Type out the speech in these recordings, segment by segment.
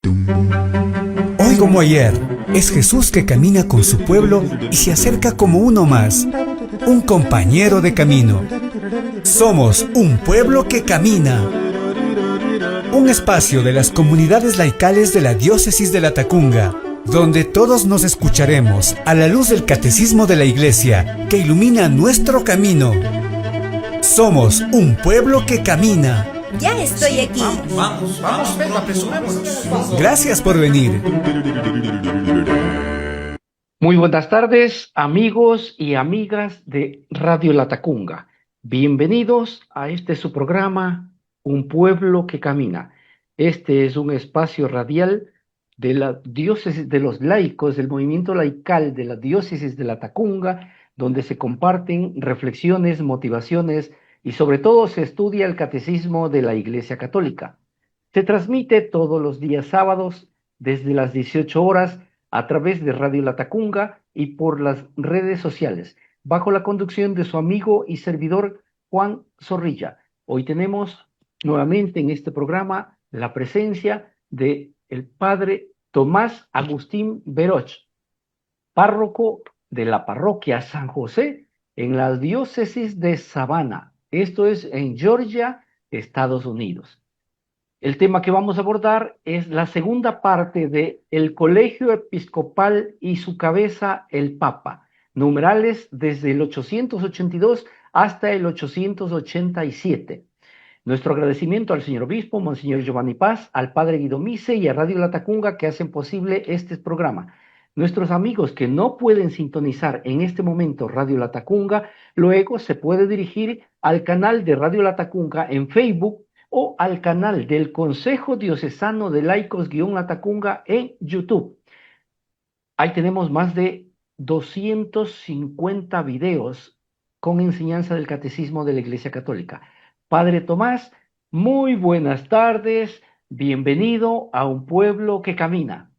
Hoy como ayer, es Jesús que camina con su pueblo y se acerca como uno más, un compañero de camino. Somos un pueblo que camina. Un espacio de las comunidades laicales de la Diócesis de Latacunga, donde todos nos escucharemos a la luz del catecismo de la Iglesia que ilumina nuestro camino. Somos un pueblo que camina. Ya estoy aquí. Vamos, Pedro, apresurémonos. Gracias por venir. Muy buenas tardes, amigos y amigas de Radio Latacunga. Bienvenidos a su programa, Un Pueblo que Camina. Este es un espacio radial de la Diócesis de los Laicos, del movimiento laical de la Diócesis de Latacunga, donde se comparten reflexiones, motivaciones y sobre todo se estudia el catecismo de la Iglesia Católica. Se transmite todos los días sábados desde las 18 horas a través de Radio Latacunga y por las redes sociales, bajo la conducción de su amigo y servidor Juan Zorrilla. Hoy tenemos nuevamente en este programa la presencia de el padre Tomás Agustín Veroch, párroco de la parroquia San José en la diócesis de Savannah. Esto es en Georgia, Estados Unidos. El tema que vamos a abordar es la segunda parte de El Colegio Episcopal y su cabeza, el Papa, numerales desde el 882 hasta el 887. Nuestro agradecimiento al señor obispo, Monseñor Giovanni Paz, al padre Guido Mise y a Radio Latacunga que hacen posible este programa. Nuestros amigos que no pueden sintonizar en este momento Radio Latacunga, luego se puede dirigir al canal de Radio Latacunga en Facebook o al canal del Consejo Diocesano de Laicos-Latacunga en YouTube. Ahí tenemos más de 250 videos con enseñanza del Catecismo de la Iglesia Católica. Padre Tomás, muy buenas tardes, bienvenido a Un Pueblo que Camina.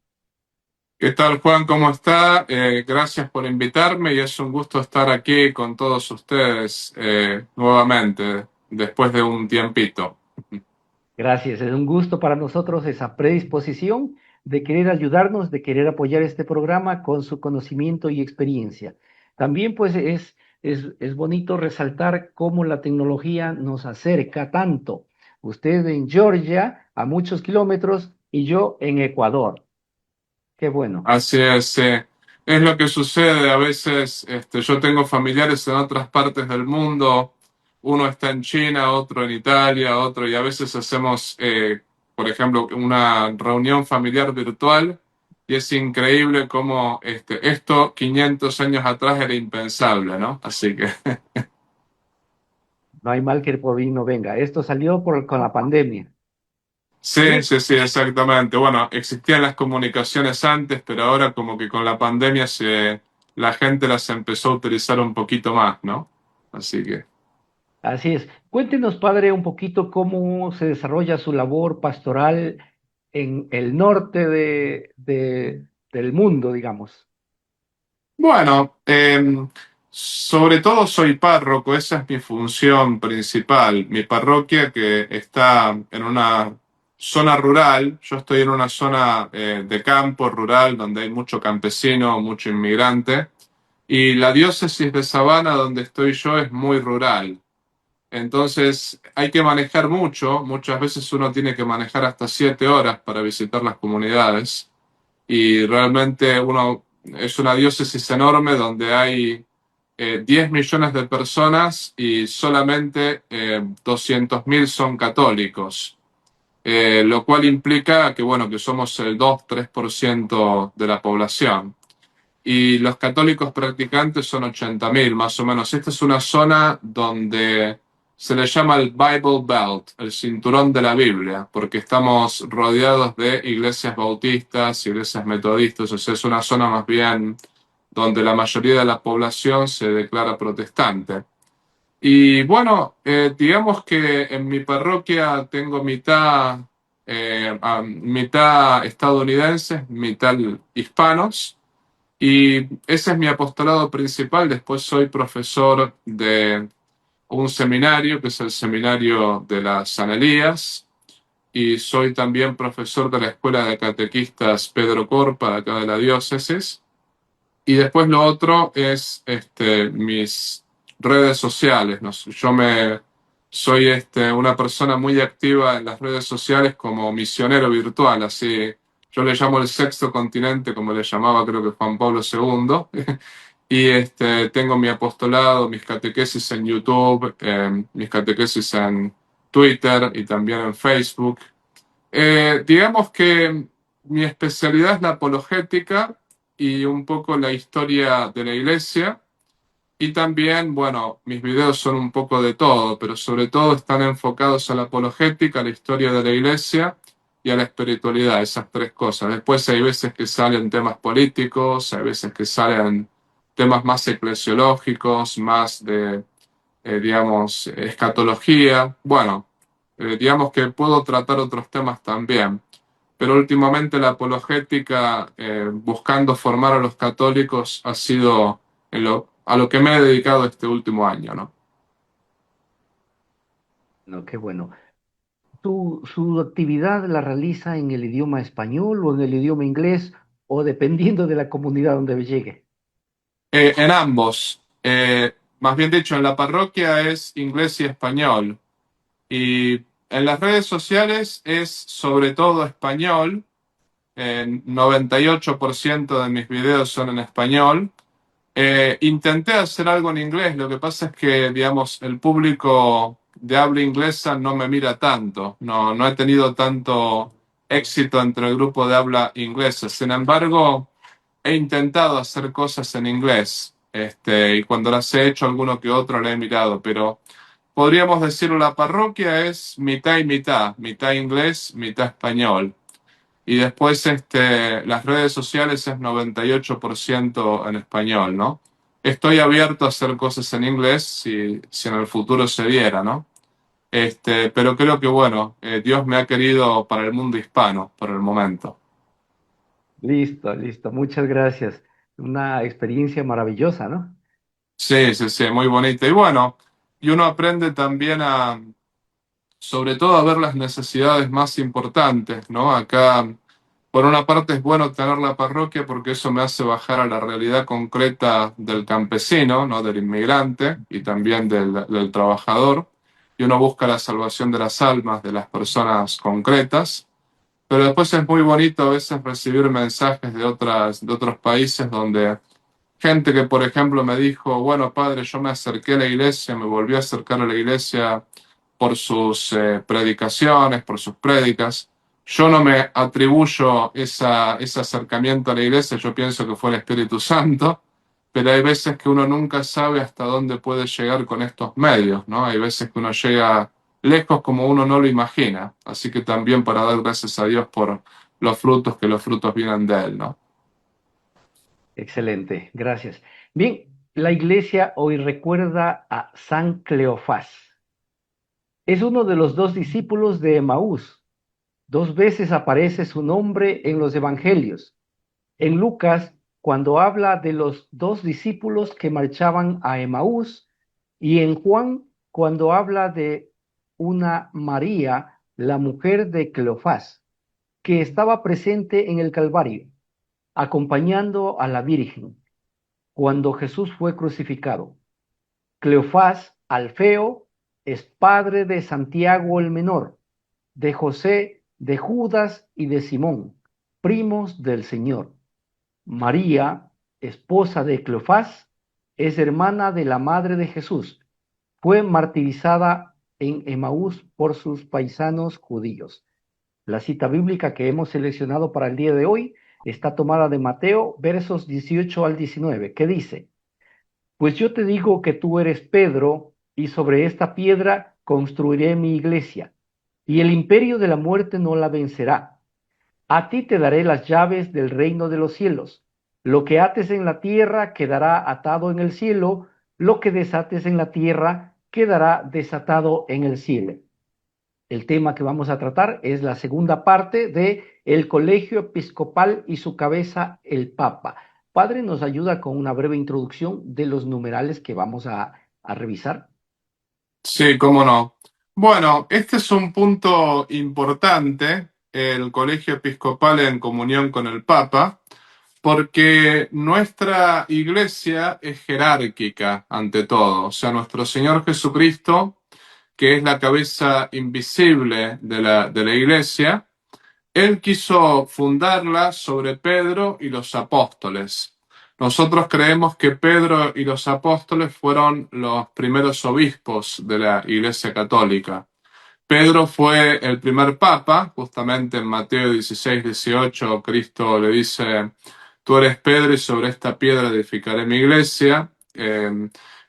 ¿Qué tal, Juan? ¿Cómo está? Gracias por invitarme y es un gusto estar aquí con todos ustedes nuevamente, después de un tiempito. Gracias, es un gusto para nosotros esa predisposición de querer ayudarnos, de querer apoyar este programa con su conocimiento y experiencia. También pues es bonito resaltar cómo la tecnología nos acerca tanto. Usted en Georgia, a muchos kilómetros, y yo en Ecuador. Qué bueno. Así es, es lo que sucede. A veces yo tengo familiares en otras partes del mundo. Uno está en China, otro en Italia, otro, y a veces hacemos, por ejemplo, una reunión familiar virtual, y es increíble cómo esto 500 años atrás era impensable, ¿no? Así que... No hay mal que por bien no venga. Esto salió con la pandemia. Sí, exactamente. Bueno, existían las comunicaciones antes, pero ahora como que con la pandemia la gente las empezó a utilizar un poquito más, ¿no? Así que... Así es. Cuéntenos, padre, un poquito cómo se desarrolla su labor pastoral en el norte del mundo, digamos. Bueno, sobre todo soy párroco, esa es mi función principal. Mi parroquia que está en una zona rural, yo estoy en una zona de campo rural donde hay mucho campesino, mucho inmigrante, y la diócesis de Savannah donde estoy yo es muy rural. Entonces hay que manejar mucho, muchas veces uno tiene que manejar hasta 7 horas para visitar las comunidades y realmente es una diócesis enorme donde hay 10 millones de personas y solamente 200.000 son católicos, lo cual implica que, bueno, que somos el 2-3% de la población. Y los católicos practicantes son 80.000 más o menos. Esta es una zona donde se le llama el Bible Belt, el cinturón de la Biblia, porque estamos rodeados de iglesias bautistas, iglesias metodistas, o sea, es una zona más bien donde la mayoría de la población se declara protestante. Y bueno, digamos que en mi parroquia tengo mitad estadounidenses, mitad hispanos, y ese es mi apostolado principal. Después soy profesor de un seminario, que es el seminario de las San Elías, y soy también profesor de la Escuela de Catequistas Pedro Corpa, de acá de la diócesis. Y después lo otro es mis redes sociales, ¿no? Soy una persona muy activa en las redes sociales como misionero virtual, así yo le llamo el sexto continente, como le llamaba creo que Juan Pablo II. Y tengo mi apostolado, mis catequesis en YouTube, mis catequesis en Twitter y también en Facebook. Digamos que mi especialidad es la apologética y un poco la historia de la iglesia. Y también, bueno, mis videos son un poco de todo, pero sobre todo están enfocados a la apologética, a la historia de la iglesia y a la espiritualidad, esas tres cosas. Después hay veces que salen temas políticos, hay veces que salen temas más eclesiológicos, más de, digamos, escatología. Bueno, digamos que puedo tratar otros temas también, pero últimamente la apologética, buscando formar a los católicos, ha sido a lo que me he dedicado este último año, ¿no? No, qué bueno. ¿Su actividad la realiza en el idioma español o en el idioma inglés o dependiendo de la comunidad donde llegue? En ambos, más bien dicho, en la parroquia es inglés y español, y en las redes sociales es sobre todo español. 98% de mis videos son en español. Intenté hacer algo en inglés, lo que pasa es que, digamos, el público de habla inglesa no me mira tanto, no he tenido tanto éxito entre el grupo de habla inglesa. Sin embargo, he intentado hacer cosas en inglés, y cuando las he hecho, alguno que otro la he mirado, pero podríamos decirlo, la parroquia es mitad y mitad, mitad inglés, mitad español. Y después las redes sociales es 98% en español, ¿no? Estoy abierto a hacer cosas en inglés si en el futuro se diera, ¿no? Pero creo que, bueno, Dios me ha querido para el mundo hispano por el momento. Listo, listo. Muchas gracias. Una experiencia maravillosa, ¿no? Sí, sí, sí, muy bonita. Y bueno, y uno aprende también sobre todo a ver las necesidades más importantes, ¿no? Acá, por una parte es bueno tener la parroquia porque eso me hace bajar a la realidad concreta del campesino, ¿no? Del inmigrante y también del trabajador. Y uno busca la salvación de las almas de las personas concretas. Pero después es muy bonito a veces recibir mensajes de otros países donde gente que, por ejemplo, me dijo, bueno, padre, yo me acerqué a la iglesia, me volví a acercar a la iglesia por sus predicaciones, por sus prédicas. Yo no me atribuyo ese acercamiento a la iglesia, yo pienso que fue el Espíritu Santo, pero hay veces que uno nunca sabe hasta dónde puede llegar con estos medios, ¿no? Hay veces que uno llega lejos como uno no lo imagina, así que también para dar gracias a Dios por los frutos, que los frutos vienen de Él, ¿no? Excelente, gracias. Bien, la iglesia hoy recuerda a San Cleofás. Es uno de los dos discípulos de Emaús. Dos veces aparece su nombre en los evangelios. En Lucas, cuando habla de los dos discípulos que marchaban a Emaús, y en Juan, cuando habla de una María, la mujer de Cleofás, que estaba presente en el Calvario, acompañando a la Virgen cuando Jesús fue crucificado. Cleofás, Alfeo, es padre de Santiago el Menor, de José, de Judas y de Simón, primos del Señor. María, esposa de Cleofás, es hermana de la madre de Jesús. Fue martirizada en Emaús por sus paisanos judíos. La cita bíblica que hemos seleccionado para el día de hoy está tomada de Mateo, versos 18 al 19, que dice: Pues yo te digo que tú eres Pedro, y sobre esta piedra construiré mi iglesia, y el imperio de la muerte no la vencerá. A ti te daré las llaves del reino de los cielos. Lo que ates en la tierra quedará atado en el cielo, lo que desates en la tierra quedará desatado en el cielo. El tema que vamos a tratar es la segunda parte de el colegio episcopal y su cabeza, el Papa. Padre, ¿nos ayuda con una breve introducción de los numerales que vamos a revisar? Sí, cómo no. Bueno, este es un punto importante, el colegio episcopal en comunión con el Papa, porque nuestra iglesia es jerárquica ante todo. O sea, nuestro Señor Jesucristo, que es la cabeza invisible de la iglesia, Él quiso fundarla sobre Pedro y los apóstoles. Nosotros creemos que Pedro y los apóstoles fueron los primeros obispos de la Iglesia Católica. Pedro fue el primer papa, justamente en Mateo 16-18, Cristo le dice, tú eres Pedro y sobre esta piedra edificaré mi iglesia.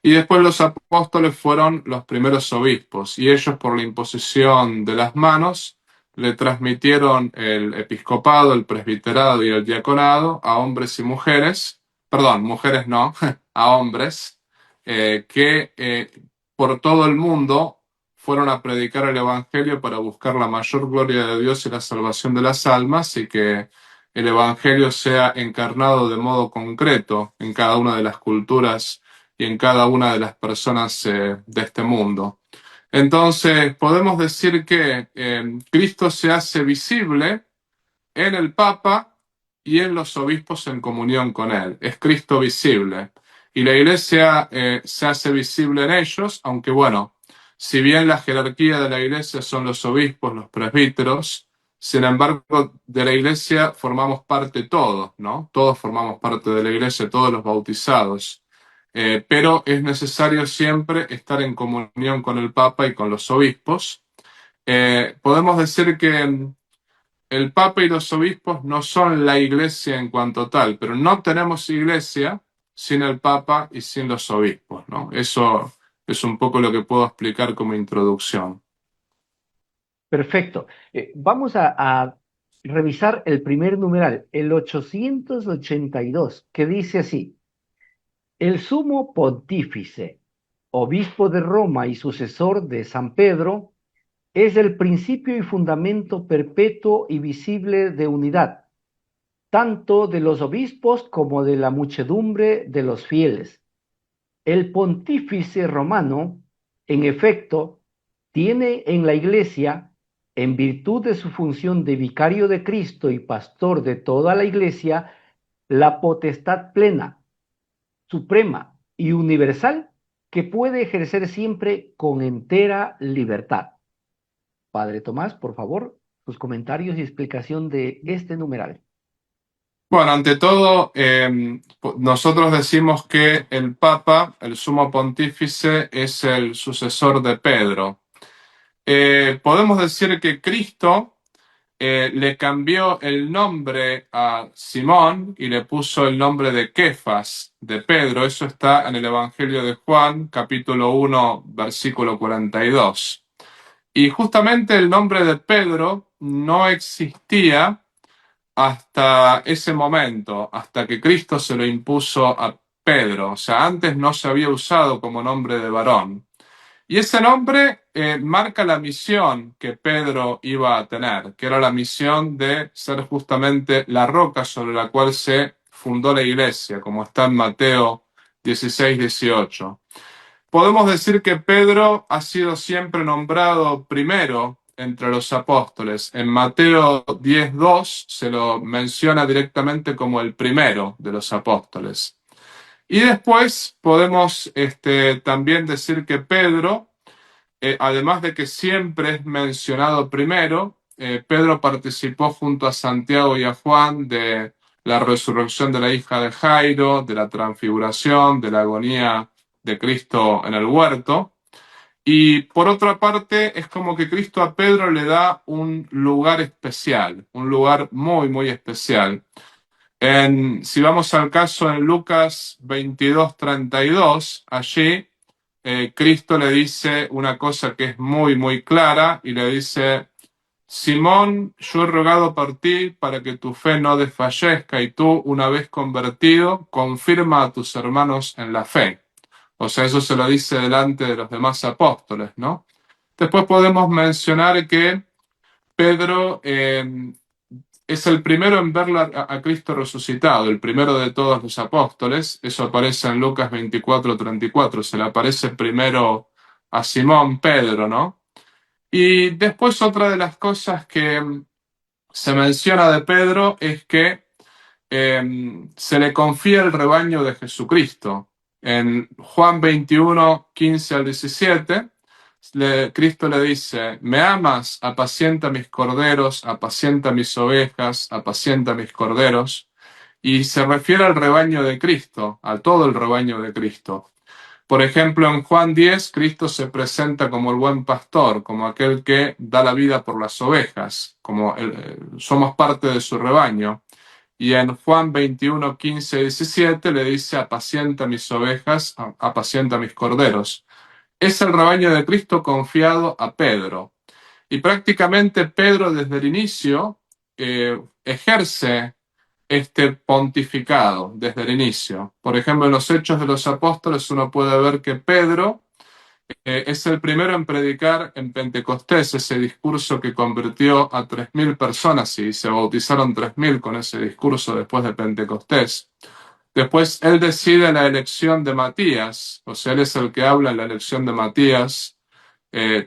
Y después los apóstoles fueron los primeros obispos y ellos por la imposición de las manos le transmitieron el episcopado, el presbiterado y el diaconado a hombres y mujeres, perdón, mujeres no, a hombres, que por todo el mundo fueron a predicar el Evangelio para buscar la mayor gloria de Dios y la salvación de las almas y que el Evangelio sea encarnado de modo concreto en cada una de las culturas y en cada una de las personas de este mundo. Entonces, podemos decir que Cristo se hace visible en el Papa y en los obispos en comunión con él. Es Cristo visible. Y la iglesia se hace visible en ellos, aunque bueno, si bien la jerarquía de la iglesia son los obispos, los presbíteros, sin embargo, de la iglesia formamos parte todos, ¿no? Todos formamos parte de la iglesia, todos los bautizados. Pero es necesario siempre estar en comunión con el Papa y con los obispos. Podemos decir que el Papa y los obispos no son la iglesia en cuanto tal, pero no tenemos iglesia sin el Papa y sin los obispos, ¿no? Eso es un poco lo que puedo explicar como introducción. Perfecto. Vamos a revisar el primer numeral, el 882, que dice así: el sumo pontífice, obispo de Roma y sucesor de San Pedro, es el principio y fundamento perpetuo y visible de unidad, tanto de los obispos como de la muchedumbre de los fieles. El pontífice romano, en efecto, tiene en la Iglesia, en virtud de su función de vicario de Cristo y pastor de toda la Iglesia, la potestad plena, suprema y universal que puede ejercer siempre con entera libertad. Padre Tomás, por favor, sus comentarios y explicación de este numeral. Bueno, ante todo, nosotros decimos que el Papa, el sumo pontífice, es el sucesor de Pedro. Podemos decir que Cristo le cambió el nombre a Simón y le puso el nombre de Kefas, de Pedro. Eso está en el Evangelio de Juan, capítulo 1, versículo 42. Y justamente el nombre de Pedro no existía hasta ese momento, hasta que Cristo se lo impuso a Pedro. O sea, antes no se había usado como nombre de varón. Y ese nombre marca la misión que Pedro iba a tener, que era la misión de ser justamente la roca sobre la cual se fundó la iglesia, como está en Mateo 16-18. Podemos decir que Pedro ha sido siempre nombrado primero entre los apóstoles. En Mateo 10:2 se lo menciona directamente como el primero de los apóstoles. Y después podemos también decir que Pedro, además de que siempre es mencionado primero, Pedro participó junto a Santiago y a Juan de la resurrección de la hija de Jairo, de la transfiguración, de la agonía de Cristo en el huerto. Y por otra parte, es como que Cristo a Pedro le da un lugar especial, un lugar muy, muy especial. Si vamos al caso en Lucas 22:32, allí Cristo le dice una cosa que es muy, muy clara y le dice: Simón, yo he rogado por ti para que tu fe no desfallezca y tú, una vez convertido, confirma a tus hermanos en la fe. O sea, eso se lo dice delante de los demás apóstoles, ¿no? Después podemos mencionar que Pedro es el primero en ver a Cristo resucitado, el primero de todos los apóstoles. Eso aparece en Lucas 24:34. Se le aparece primero a Simón Pedro, ¿no? Y después otra de las cosas que se menciona de Pedro es que se le confía el rebaño de Jesucristo. En Juan 21, 15 al 17, Cristo le dice: ¿me amas? Apacienta mis corderos, apacienta mis ovejas, apacienta mis corderos. Y se refiere al rebaño de Cristo, a todo el rebaño de Cristo. Por ejemplo, en Juan 10, Cristo se presenta como el buen pastor, como aquel que da la vida por las ovejas, como somos parte de su rebaño. Y en Juan 21, 15 y 17 le dice: apacienta mis ovejas, apacienta mis corderos. Es el rebaño de Cristo confiado a Pedro. Y prácticamente Pedro desde el inicio ejerce este pontificado desde el inicio. Por ejemplo, en los Hechos de los Apóstoles uno puede ver que Pedro es el primero en predicar en Pentecostés, ese discurso que convirtió a 3.000 personas y se bautizaron 3.000 con ese discurso después de Pentecostés. Después él decide la elección de Matías, o sea, él es el que habla en la elección de Matías.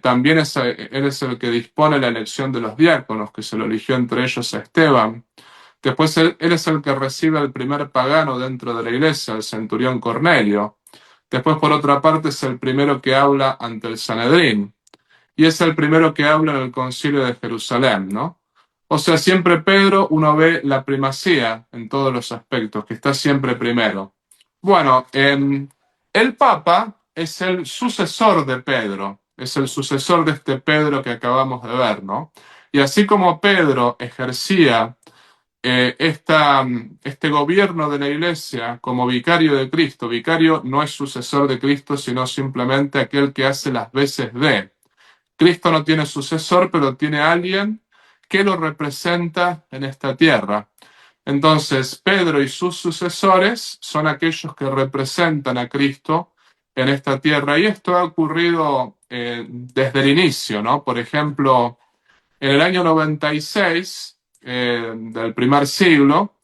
También él es el que dispone la elección de los diáconos, que se lo eligió entre ellos a Esteban. Después él es el que recibe al primer pagano dentro de la iglesia, el centurión Cornelio. Después, por otra parte, es el primero que habla ante el Sanedrín. Y es el primero que habla en el concilio de Jerusalén, ¿no? O sea, siempre Pedro, uno ve la primacía en todos los aspectos, que está siempre primero. Bueno, el Papa es el sucesor de Pedro, es el sucesor de este Pedro que acabamos de ver, ¿no? Y así como Pedro ejercía este gobierno de la Iglesia como vicario de Cristo. Vicario no es sucesor de Cristo, sino simplemente aquel que hace las veces de. Cristo no tiene sucesor, pero tiene alguien que lo representa en esta tierra. Entonces, Pedro y sus sucesores son aquellos que representan a Cristo en esta tierra. Y esto ha ocurrido desde el inicio, ¿no? Por ejemplo, en el año 96 del primer siglo,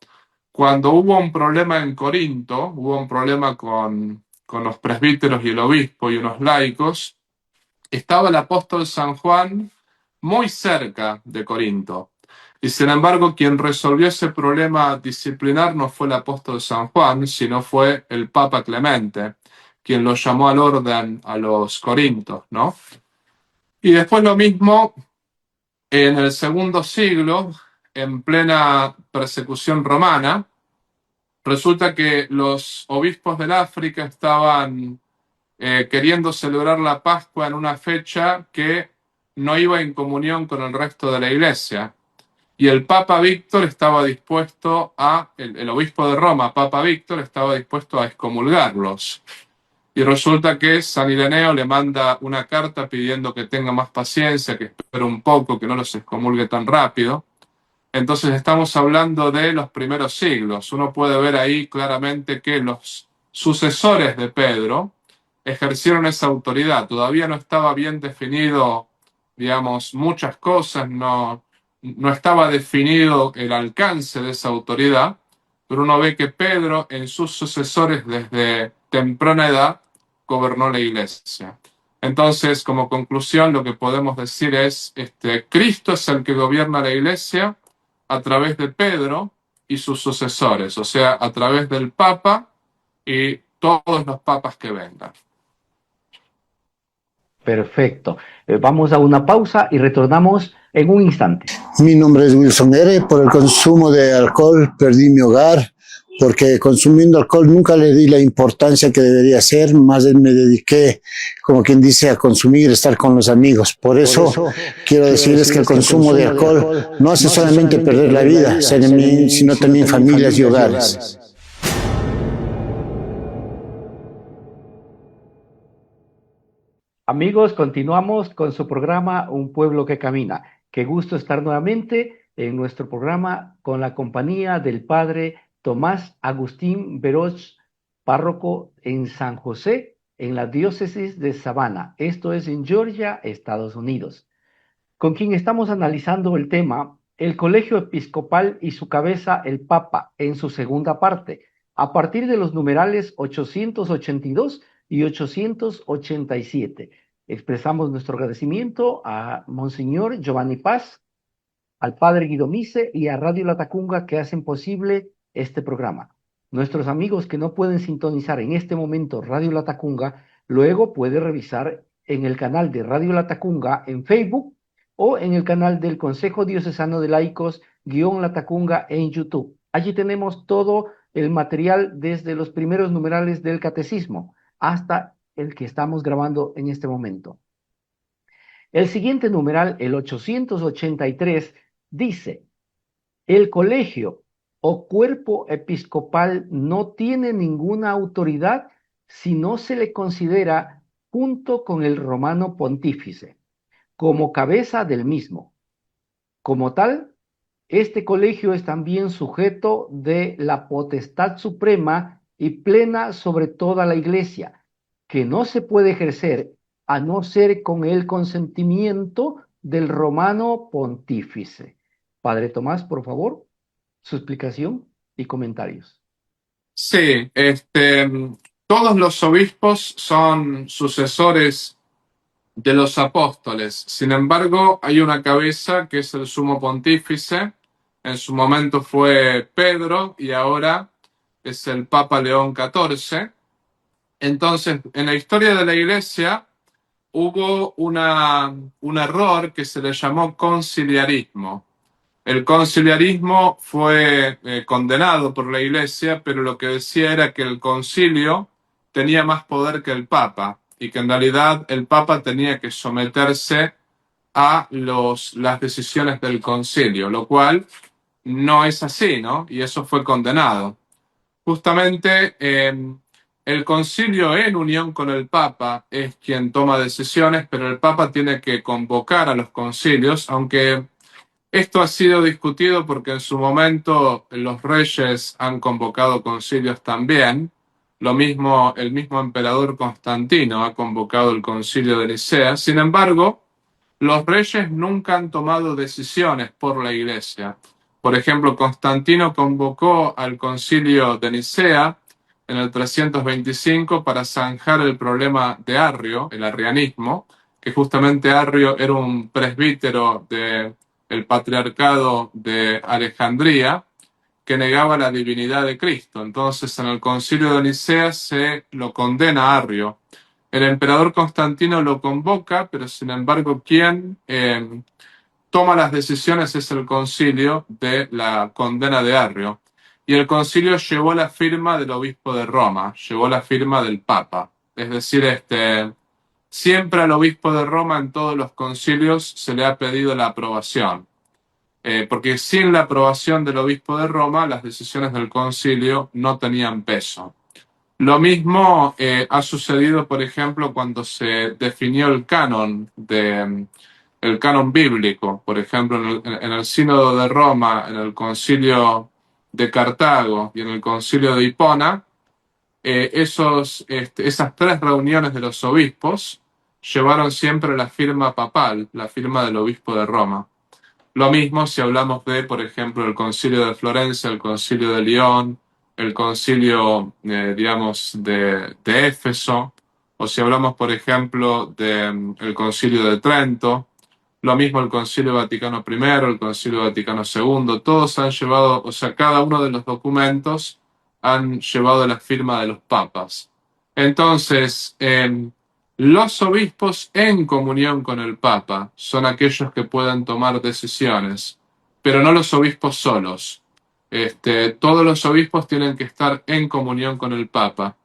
cuando hubo un problema en Corinto, hubo un problema con los presbíteros y el obispo y unos laicos, estaba el apóstol San Juan muy cerca de Corinto. Y sin embargo, quien resolvió ese problema disciplinar no fue el apóstol San Juan, sino fue el Papa Clemente, quien lo llamó al orden a los corintos, ¿no? Y después lo mismo en el segundo siglo, en plena persecución romana, resulta que los obispos del África estaban queriendo celebrar la Pascua en una fecha que no iba en comunión con el resto de la iglesia. Y el Papa Víctor estaba dispuesto el obispo de Roma, Papa Víctor, estaba dispuesto a excomulgarlos. Y resulta que San Ireneo le manda una carta pidiendo que tenga más paciencia, que espere un poco, que no los excomulgue tan rápido. Entonces estamos hablando de los primeros siglos. Uno puede ver ahí claramente que los sucesores de Pedro ejercieron esa autoridad. Todavía no estaba bien definido, digamos, muchas cosas, no estaba definido el alcance de esa autoridad, pero uno ve que Pedro en sus sucesores desde temprana edad gobernó la iglesia. Entonces, como conclusión, lo que podemos decir es, Cristo es el que gobierna la iglesia a través de Pedro y sus sucesores, o sea, a través del Papa y todos los papas que vengan. Perfecto. Vamos a una pausa y retornamos en un instante. Mi nombre es Wilson R. Por el consumo de alcohol perdí mi hogar, porque consumiendo alcohol nunca le di la importancia que debería ser, más bien me dediqué, como quien dice, a consumir, estar con los amigos. Por eso quiero decirles que el consumo de alcohol no hace solamente perder la vida, sino también familias y hogares. Amigos, continuamos con su programa Un Pueblo que Camina. Qué gusto estar nuevamente en nuestro programa con la compañía del Padre Tomás Agustín Veroz, párroco en San José, en la diócesis de Savannah. Esto es en Georgia, Estados Unidos. Con quien estamos analizando el tema, el Colegio Episcopal y su cabeza, el Papa, en su segunda parte, a partir de los numerales 882 y 887. Expresamos nuestro agradecimiento a Monseñor Giovanni Paz, al Padre Guido Mise y a Radio Latacunga que hacen posible este programa. Nuestros amigos que no pueden sintonizar en este momento Radio Latacunga, luego puede revisar en el canal de Radio Latacunga en Facebook o en el canal del Consejo Diocesano de Laicos Latacunga en YouTube. Allí tenemos todo el material desde los primeros numerales del catecismo hasta el que estamos grabando en este momento. El siguiente numeral, el 883, dice: el colegio o cuerpo episcopal no tiene ninguna autoridad si no se le considera, junto con el romano pontífice, como cabeza del mismo. Como tal, este colegio es también sujeto de la potestad suprema y plena sobre toda la Iglesia, que no se puede ejercer a no ser con el consentimiento del romano pontífice. Padre Tomás, por favor, su explicación y comentarios. Sí, todos los obispos son sucesores de los apóstoles. Sin embargo, hay una cabeza que es el sumo pontífice. En su momento fue Pedro y ahora es el Papa León XIV. Entonces, en la historia de la Iglesia hubo un error que se le llamó conciliarismo. El conciliarismo fue condenado por la Iglesia, pero lo que decía era que el concilio tenía más poder que el Papa y que en realidad el Papa tenía que someterse a las decisiones del concilio, lo cual no es así, ¿no? Y eso fue condenado. Justamente el concilio en unión con el Papa es quien toma decisiones, pero el Papa tiene que convocar a los concilios, aunque esto ha sido discutido porque en su momento los reyes han convocado concilios también. Lo mismo, el mismo emperador Constantino ha convocado el concilio de Nicea. Sin embargo, los reyes nunca han tomado decisiones por la Iglesia. Por ejemplo, Constantino convocó al concilio de Nicea en el 325 para zanjar el problema de Arrio, el arrianismo, que justamente Arrio era un presbítero del patriarcado de Alejandría que negaba la divinidad de Cristo. Entonces, en el concilio de Nicea se lo condena a Arrio. El emperador Constantino lo convoca, pero sin embargo, quien toma las decisiones es el concilio de la condena de Arrio. Y el concilio llevó la firma del obispo de Roma, llevó la firma del Papa. Es decir, siempre al obispo de Roma en todos los concilios se le ha pedido la aprobación. Porque sin la aprobación del obispo de Roma, las decisiones del concilio no tenían peso. Lo mismo ha sucedido, por ejemplo, cuando se definió el canon bíblico. Por ejemplo, en el Sínodo de Roma, en el Concilio de Cartago y en el Concilio de Hipona, esas tres reuniones de los obispos llevaron siempre la firma papal, la firma del obispo de Roma. Lo mismo si hablamos de, por ejemplo, el Concilio de Florencia, el Concilio de León, el Concilio, de Éfeso, o si hablamos, por ejemplo, del Concilio de Trento, lo mismo el Concilio Vaticano I, el Concilio Vaticano II, todos han llevado, o sea, cada uno de los documentos han llevado la firma de los papas. Entonces, los obispos en comunión con el Papa son aquellos que pueden tomar decisiones, pero no los obispos solos. Todos los obispos tienen que estar en comunión con el Papa.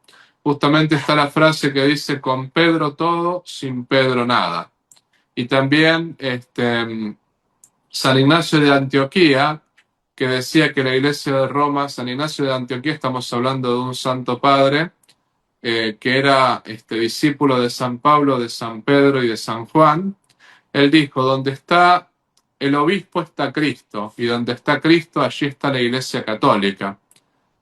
Justamente está la frase que dice: con Pedro todo, sin Pedro nada. Y también San Ignacio de Antioquía, que decía que la Iglesia de Roma, San Ignacio de Antioquía, estamos hablando de un santo padre, que era discípulo de San Pablo, de San Pedro y de San Juan. Él dijo: donde está el obispo está Cristo, y donde está Cristo, allí está la Iglesia Católica.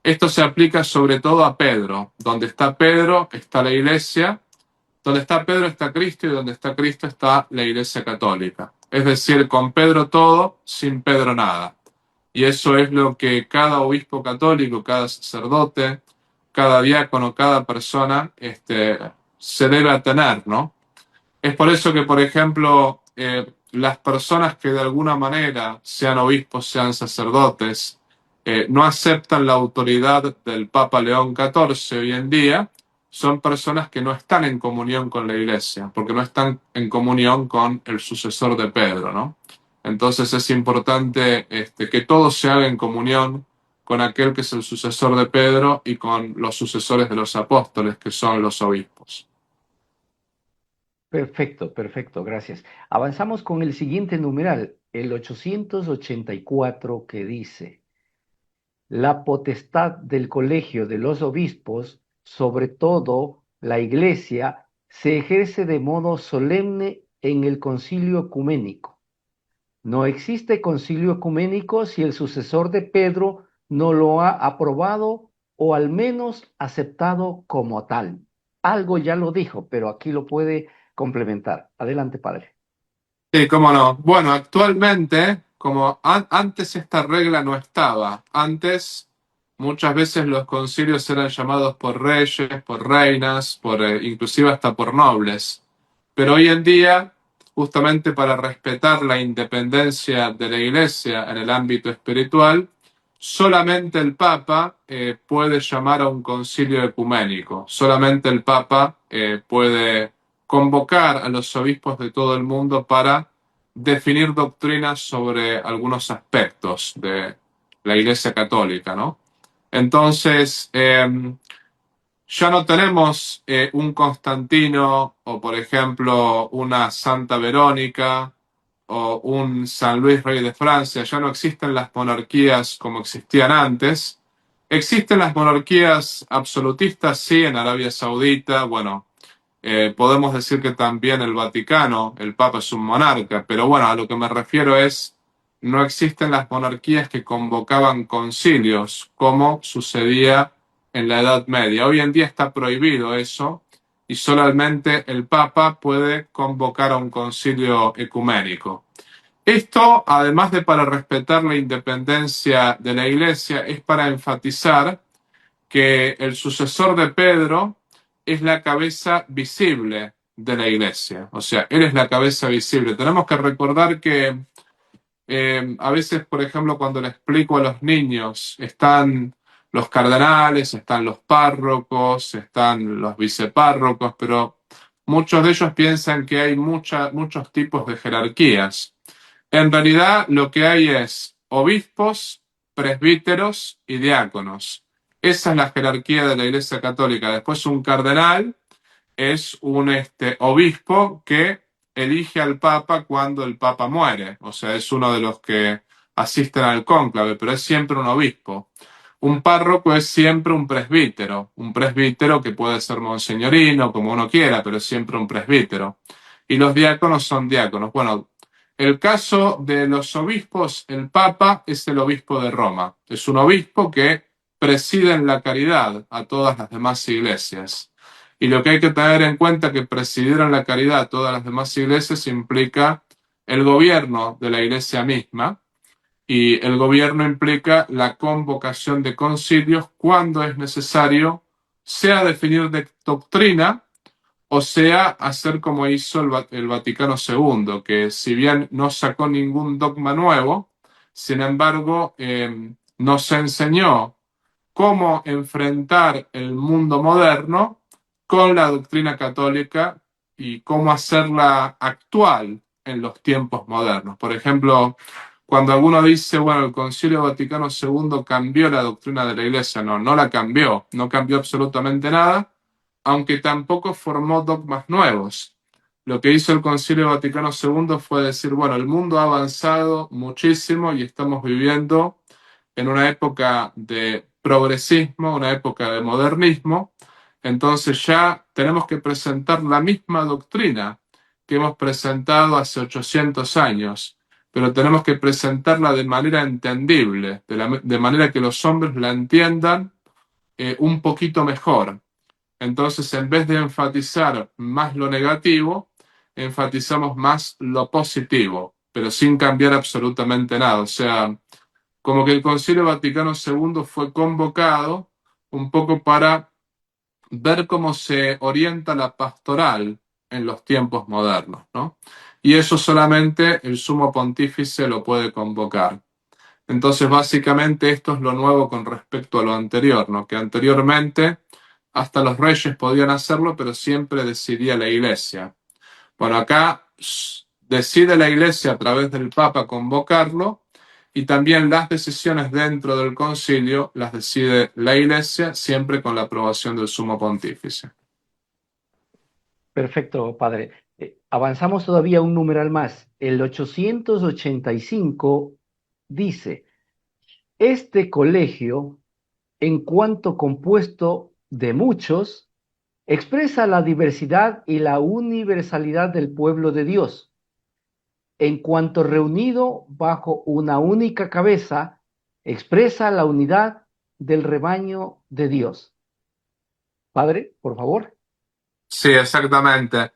Esto se aplica sobre todo a Pedro. Donde está Pedro está la Iglesia, donde está Pedro está Cristo, y donde está Cristo está la Iglesia Católica. Es decir, con Pedro todo, sin Pedro nada. Y eso es lo que cada obispo católico, cada sacerdote, cada diácono, cada persona se debe atener, ¿no? Es por eso que, por ejemplo, las personas que de alguna manera, sean obispos, sean sacerdotes, no aceptan la autoridad del Papa León XIV hoy en día, son personas que no están en comunión con la Iglesia, porque no están en comunión con el sucesor de Pedro, ¿no? Entonces es importante que todo se haga en comunión con aquel que es el sucesor de Pedro y con los sucesores de los apóstoles, que son los obispos. Perfecto, perfecto, gracias. Avanzamos con el siguiente numeral, el 884, que dice: la potestad del colegio de los obispos, sobre todo la Iglesia, se ejerce de modo solemne en el concilio ecuménico. No existe concilio ecuménico si el sucesor de Pedro no lo ha aprobado o al menos aceptado como tal. Algo ya lo dijo, pero aquí lo puede complementar. Adelante, padre. Sí, cómo no. Bueno, actualmente, como antes esta regla no estaba, antes muchas veces los concilios eran llamados por reyes, por reinas, inclusive hasta por nobles. Pero hoy en día, justamente para respetar la independencia de la Iglesia en el ámbito espiritual, solamente el Papa puede llamar a un concilio ecuménico, solamente el Papa puede convocar a los obispos de todo el mundo para definir doctrinas sobre algunos aspectos de la Iglesia Católica, ¿no? Entonces, ya no tenemos un Constantino o, por ejemplo, una Santa Verónica o un San Luis Rey de Francia. Ya no existen las monarquías como existían antes. Existen las monarquías absolutistas, sí, en Arabia Saudita. Bueno, podemos decir que también el Vaticano, el Papa es un monarca, pero bueno, a lo que me refiero es, no existen las monarquías que convocaban concilios, como sucedía en la Edad Media. Hoy en día está prohibido eso y solamente el Papa puede convocar a un concilio ecuménico. Esto, además de para respetar la independencia de la Iglesia, es para enfatizar que el sucesor de Pedro es la cabeza visible de la Iglesia. O sea, él es la cabeza visible. Tenemos que recordar que a veces, por ejemplo, cuando le explico a los niños, están los cardenales, están los párrocos, están los vicepárrocos, pero muchos de ellos piensan que hay muchos tipos de jerarquías. En realidad, lo que hay es obispos, presbíteros y diáconos. Esa es la jerarquía de la Iglesia Católica. Después, un cardenal es un obispo que elige al Papa cuando el Papa muere. O sea, es uno de los que asisten al cónclave, pero es siempre un obispo. Un párroco es siempre un presbítero que puede ser monseñorino, como uno quiera, pero es siempre un presbítero. Y los diáconos son diáconos. Bueno, el caso de los obispos, el Papa es el obispo de Roma. Es un obispo que preside en la caridad a todas las demás iglesias. Y lo que hay que tener en cuenta es que presidir en la caridad a todas las demás iglesias implica el gobierno de la iglesia misma, y el gobierno implica la convocación de concilios cuando es necesario, sea definir de doctrina o sea hacer como hizo el Vaticano II, que si bien no sacó ningún dogma nuevo, sin embargo nos enseñó cómo enfrentar el mundo moderno con la doctrina católica y cómo hacerla actual en los tiempos modernos. Por ejemplo, cuando alguno dice, bueno, el Concilio Vaticano II cambió la doctrina de la Iglesia, no, no la cambió, no cambió absolutamente nada, aunque tampoco formó dogmas nuevos. Lo que hizo el Concilio Vaticano II fue decir, bueno, el mundo ha avanzado muchísimo y estamos viviendo en una época de progresismo, una época de modernismo, entonces ya tenemos que presentar la misma doctrina que hemos presentado hace 800 años, pero tenemos que presentarla de manera entendible, de manera que los hombres la entiendan un poquito mejor. Entonces, en vez de enfatizar más lo negativo, enfatizamos más lo positivo, pero sin cambiar absolutamente nada. O sea, como que el Concilio Vaticano II fue convocado un poco para ver cómo se orienta la pastoral en los tiempos modernos, ¿no? Y eso solamente el sumo pontífice lo puede convocar. Entonces, básicamente, esto es lo nuevo con respecto a lo anterior, ¿no? Que anteriormente hasta los reyes podían hacerlo, pero siempre decidía la Iglesia. Bueno, acá decide la Iglesia a través del Papa convocarlo, y también las decisiones dentro del concilio las decide la Iglesia, siempre con la aprobación del sumo pontífice. Perfecto, padre. Avanzamos todavía un numeral más. El 885 dice, este colegio, en cuanto compuesto de muchos, expresa la diversidad y la universalidad del pueblo de Dios. En cuanto reunido bajo una única cabeza, expresa la unidad del rebaño de Dios. Padre, por favor. Sí, exactamente.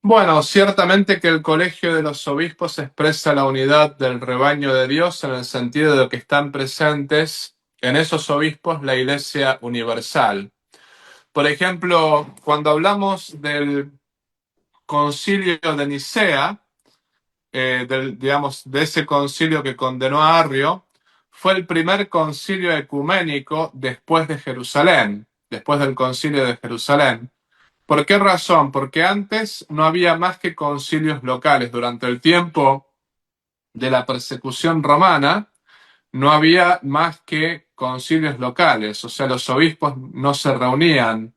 Bueno, ciertamente que el Colegio de los Obispos expresa la unidad del rebaño de Dios en el sentido de que están presentes en esos obispos la Iglesia universal. Por ejemplo, cuando hablamos del concilio de Nicea, digamos, de ese concilio que condenó a Arrio, fue el primer concilio ecuménico después de Jerusalén, después del concilio de Jerusalén. ¿Por qué razón? Porque antes no había más que concilios locales. Durante el tiempo de la persecución romana, no había más que concilios locales, o sea, los obispos no se reunían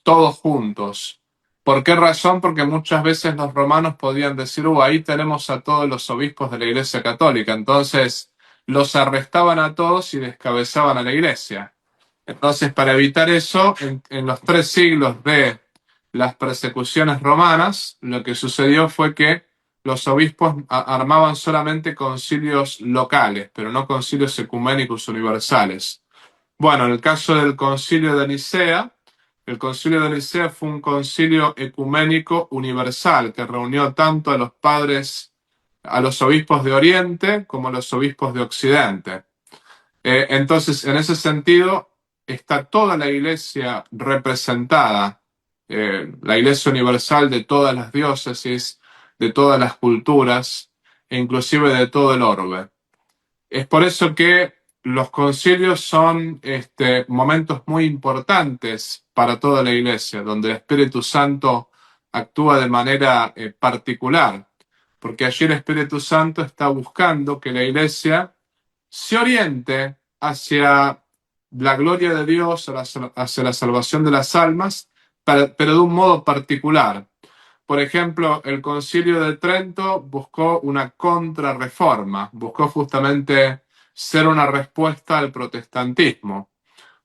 todos juntos. ¿Por qué razón? Porque muchas veces los romanos podían decir, ahí tenemos a todos los obispos de la Iglesia Católica, entonces los arrestaban a todos y descabezaban a la Iglesia. Entonces, para evitar eso, en los 3 siglos de las persecuciones romanas, lo que sucedió fue que los obispos armaban solamente concilios locales, pero no concilios ecuménicos universales. Bueno, en el caso del concilio de Nicea, el concilio de Nicea fue un concilio ecuménico universal que reunió tanto a los padres, a los obispos de Oriente como a los obispos de Occidente. Entonces, en ese sentido, está toda la Iglesia representada, la Iglesia universal de todas las diócesis, de todas las culturas, e inclusive de todo el orbe. Es por eso que los concilios son momentos muy importantes para toda la Iglesia, donde el Espíritu Santo actúa de manera particular, porque allí el Espíritu Santo está buscando que la Iglesia se oriente hacia la gloria de Dios, hacia la salvación de las almas, pero de un modo particular. Por ejemplo, el Concilio de Trento buscó una contrarreforma, buscó justamente ser una respuesta al protestantismo,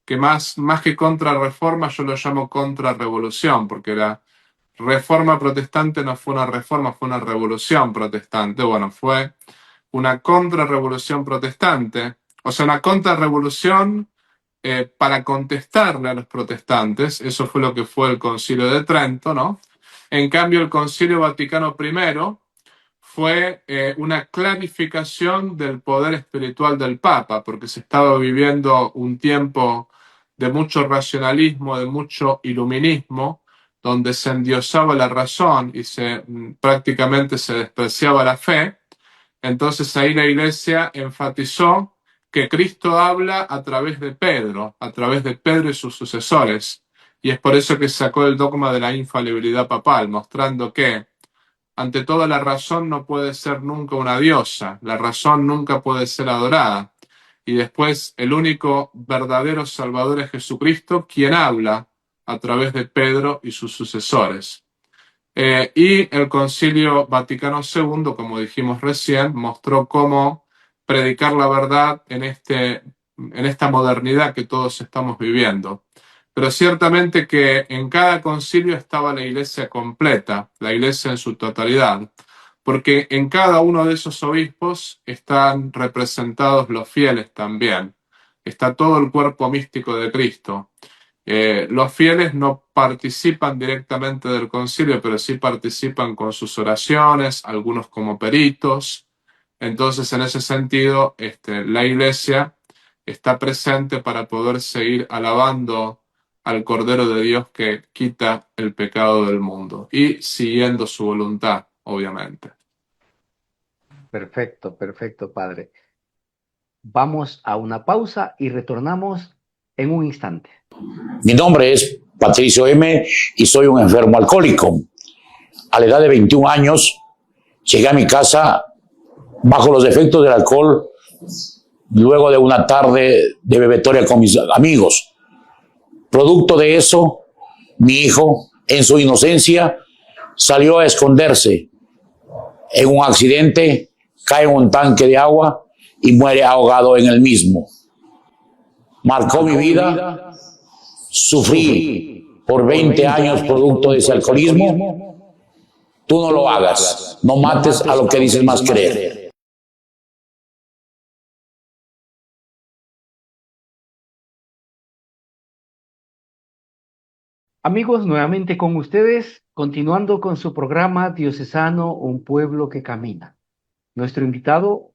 que más que contrarreforma yo lo llamo contrarrevolución, porque la reforma protestante no fue una reforma, fue una revolución protestante. Bueno, fue una contrarrevolución protestante, o sea, una contrarrevolución para contestarle a los protestantes. Eso fue lo que fue el Concilio de Trento, ¿no? En cambio, el Concilio Vaticano I fue una clarificación del poder espiritual del Papa, porque se estaba viviendo un tiempo de mucho racionalismo, de mucho iluminismo, donde se endiosaba la razón y prácticamente se despreciaba la fe. Entonces ahí la Iglesia enfatizó que Cristo habla a través de Pedro y sus sucesores. Y es por eso que sacó el dogma de la infalibilidad papal, mostrando que ante todo la razón no puede ser nunca una diosa, la razón nunca puede ser adorada. Y después el único verdadero Salvador es Jesucristo, quien habla a través de Pedro y sus sucesores. Y el Concilio Vaticano II, como dijimos recién, mostró cómo predicar la verdad en esta modernidad que todos estamos viviendo. Pero ciertamente que en cada concilio estaba la Iglesia completa, la Iglesia en su totalidad, porque en cada uno de esos obispos están representados los fieles también. Está todo el cuerpo místico de Cristo. Los fieles no participan directamente del concilio, pero sí participan con sus oraciones, algunos como peritos. Entonces, en ese sentido, la Iglesia está presente para poder seguir alabando al Cordero de Dios que quita el pecado del mundo y siguiendo su voluntad, obviamente. Perfecto, perfecto, Padre. Vamos a una pausa y retornamos en un instante. Mi nombre es Patricio M. y soy un enfermo alcohólico. A la edad de 21 años llegué a mi casa bajo los efectos del alcohol luego de una tarde de bebetoria con mis amigos. Producto de eso, mi hijo, en su inocencia, salió a esconderse. En un accidente, cae en un tanque de agua y muere ahogado en el mismo. Marcó mi vida, sufrí por 20 años producto de ese alcoholismo. Tú no lo hagas, no mates a lo que dices más querer. Amigos, nuevamente con ustedes, continuando con su programa diocesano Un Pueblo que Camina. Nuestro invitado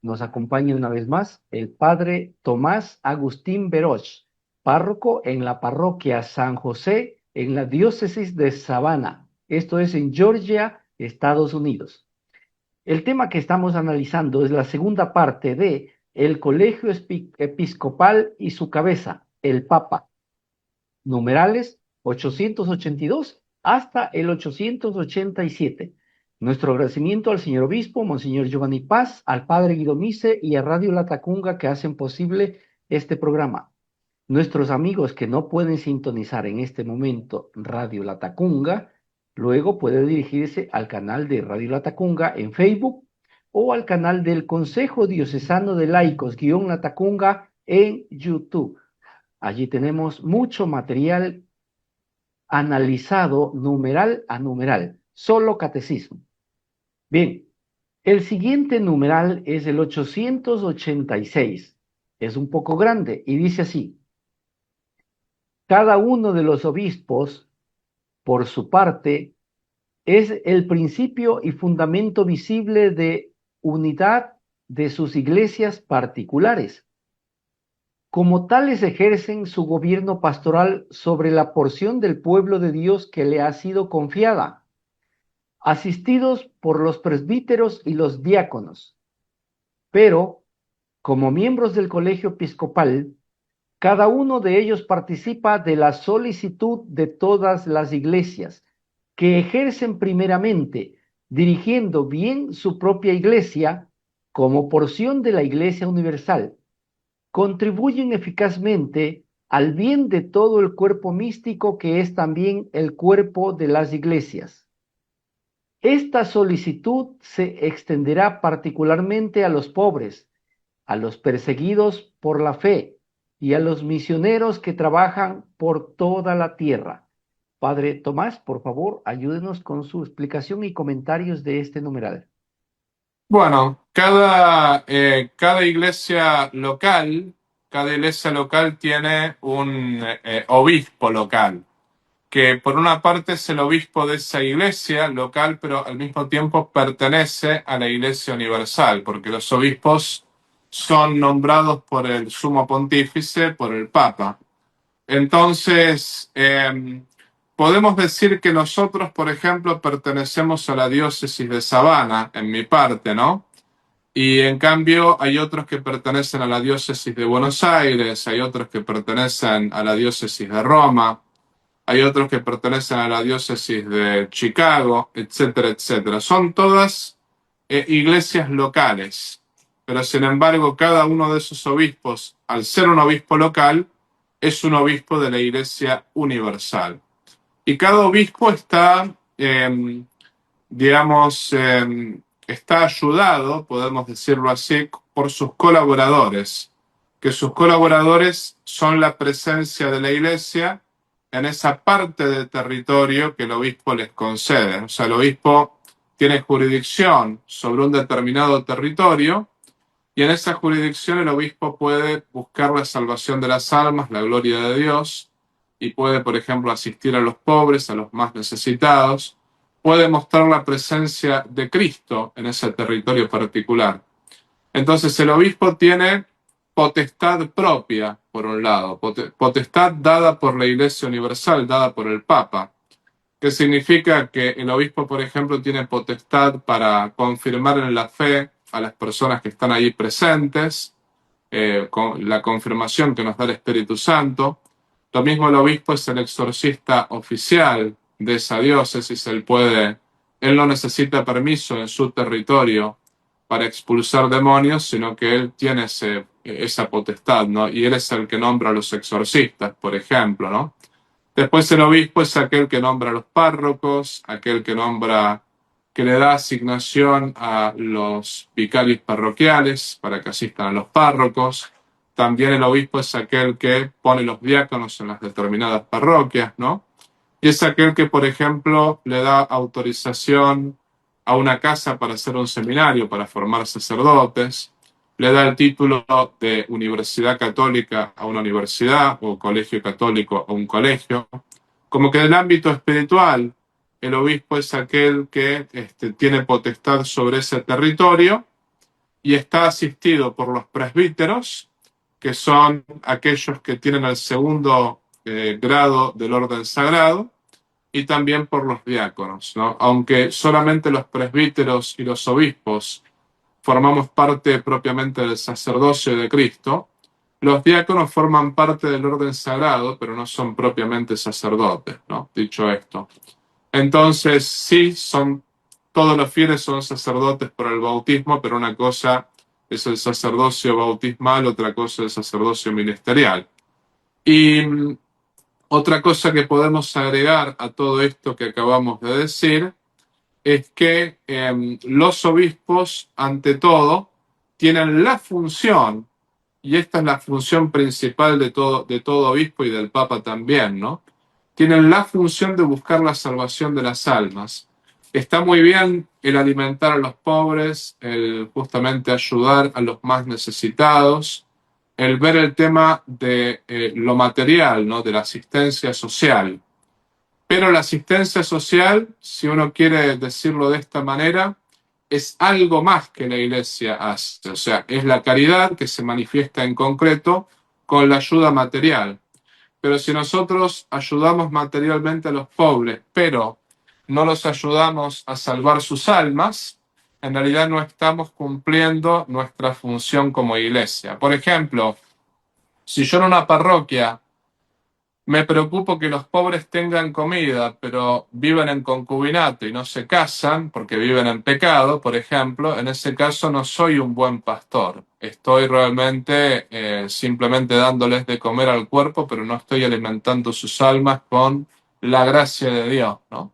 nos acompaña una vez más, el Padre Tomás Agustín Veroch, párroco en la parroquia San José, en la diócesis de Savannah. Esto es en Georgia, Estados Unidos. El tema que estamos analizando es la segunda parte de El Colegio Episcopal y su cabeza, el Papa. Numerales 882 hasta el 887. Nuestro agradecimiento al señor obispo, Monseñor Giovanni Paz, al padre Guido Mise y a Radio Latacunga que hacen posible este programa. Nuestros amigos que no pueden sintonizar en este momento Radio Latacunga, luego puede dirigirse al canal de Radio Latacunga en Facebook o al canal del Consejo Diocesano de Laicos _Latacunga en YouTube. Allí tenemos mucho material analizado numeral a numeral, solo catecismo. Bien, el siguiente numeral es el 886. Es un poco grande y dice así: cada uno de los obispos, por su parte, es el principio y fundamento visible de unidad de sus iglesias particulares. Como tales ejercen su gobierno pastoral sobre la porción del pueblo de Dios que le ha sido confiada, asistidos por los presbíteros y los diáconos. Pero, como miembros del colegio episcopal, cada uno de ellos participa de la solicitud de todas las iglesias, que ejercen primeramente, dirigiendo bien su propia iglesia como porción de la iglesia universal. Contribuyen eficazmente al bien de todo el cuerpo místico que es también el cuerpo de las iglesias. Esta solicitud se extenderá particularmente a los pobres, a los perseguidos por la fe y a los misioneros que trabajan por toda la tierra. Padre Tomás, por favor, ayúdenos con su explicación y comentarios de este numeral. Bueno, cada iglesia local tiene un obispo local, que por una parte es el obispo de esa iglesia local, pero al mismo tiempo pertenece a la iglesia universal, porque los obispos son nombrados por el sumo pontífice, por el Papa. Entonces, podemos decir que nosotros, por ejemplo, pertenecemos a la diócesis de Savannah, en mi parte, ¿no? Y en cambio hay otros que pertenecen a la diócesis de Buenos Aires, hay otros que pertenecen a la diócesis de Roma, hay otros que pertenecen a la diócesis de Chicago, etcétera, etcétera. Son todas iglesias locales, pero sin embargo cada uno de esos obispos, al ser un obispo local, es un obispo de la Iglesia Universal. Y cada obispo está, está ayudado, podemos decirlo así, por sus colaboradores, que sus colaboradores son la presencia de la Iglesia en esa parte del territorio que el obispo les concede. O sea, el obispo tiene jurisdicción sobre un determinado territorio, y en esa jurisdicción el obispo puede buscar la salvación de las almas, la gloria de Dios, y puede, por ejemplo, asistir a los pobres, a los más necesitados, puede mostrar la presencia de Cristo en ese territorio particular. Entonces el obispo tiene, potestad propia, por un lado, potestad dada por la Iglesia Universal, dada por el Papa, que significa que el obispo, por ejemplo, tiene potestad para confirmar en la fe a las personas que están ahí presentes, con la confirmación que nos da el Espíritu Santo. Lo mismo el obispo es el exorcista oficial de esa diócesis, él no necesita permiso en su territorio para expulsar demonios, sino que él tiene esa potestad, ¿no? Y él es el que nombra a los exorcistas, por ejemplo, ¿no? Después el obispo es aquel que nombra a los párrocos, aquel que le da asignación a los vicarios parroquiales para que asistan a los párrocos. También el obispo es aquel que pone los diáconos en las determinadas parroquias, ¿no? Y es aquel que, por ejemplo, le da autorización a una casa para hacer un seminario, para formar sacerdotes, le da el título de universidad católica a una universidad o colegio católico a un colegio. Como que en el ámbito espiritual, el obispo es aquel que tiene potestad sobre ese territorio y está asistido por los presbíteros, que son aquellos que tienen el segundo grado del orden sagrado, y también por los diáconos, ¿no? Aunque solamente los presbíteros y los obispos formamos parte propiamente del sacerdocio de Cristo, los diáconos forman parte del orden sagrado, pero no son propiamente sacerdotes, ¿no? Dicho esto. Entonces, sí, todos los fieles son sacerdotes por el bautismo, pero una cosa es el sacerdocio bautismal, otra cosa es el sacerdocio ministerial. Y otra cosa que podemos agregar a todo esto que acabamos de decir es que los obispos, ante todo, tienen la función, y esta es la función principal de todo obispo y del Papa también, ¿no? Tienen la función de buscar la salvación de las almas. Está muy bien el alimentar a los pobres, el justamente ayudar a los más necesitados, el ver el tema de lo material, ¿no? De la asistencia social. Pero la asistencia social, si uno quiere decirlo de esta manera, es algo más que la Iglesia hace. O sea, es la caridad que se manifiesta en concreto con la ayuda material. Pero si nosotros ayudamos materialmente a los pobres, pero no los ayudamos a salvar sus almas, en realidad no estamos cumpliendo nuestra función como Iglesia. Por ejemplo, si yo en una parroquia me preocupo que los pobres tengan comida, pero viven en concubinato y no se casan porque viven en pecado, por ejemplo, en ese caso no soy un buen pastor. Estoy realmente simplemente dándoles de comer al cuerpo, pero no estoy alimentando sus almas con la gracia de Dios, ¿no?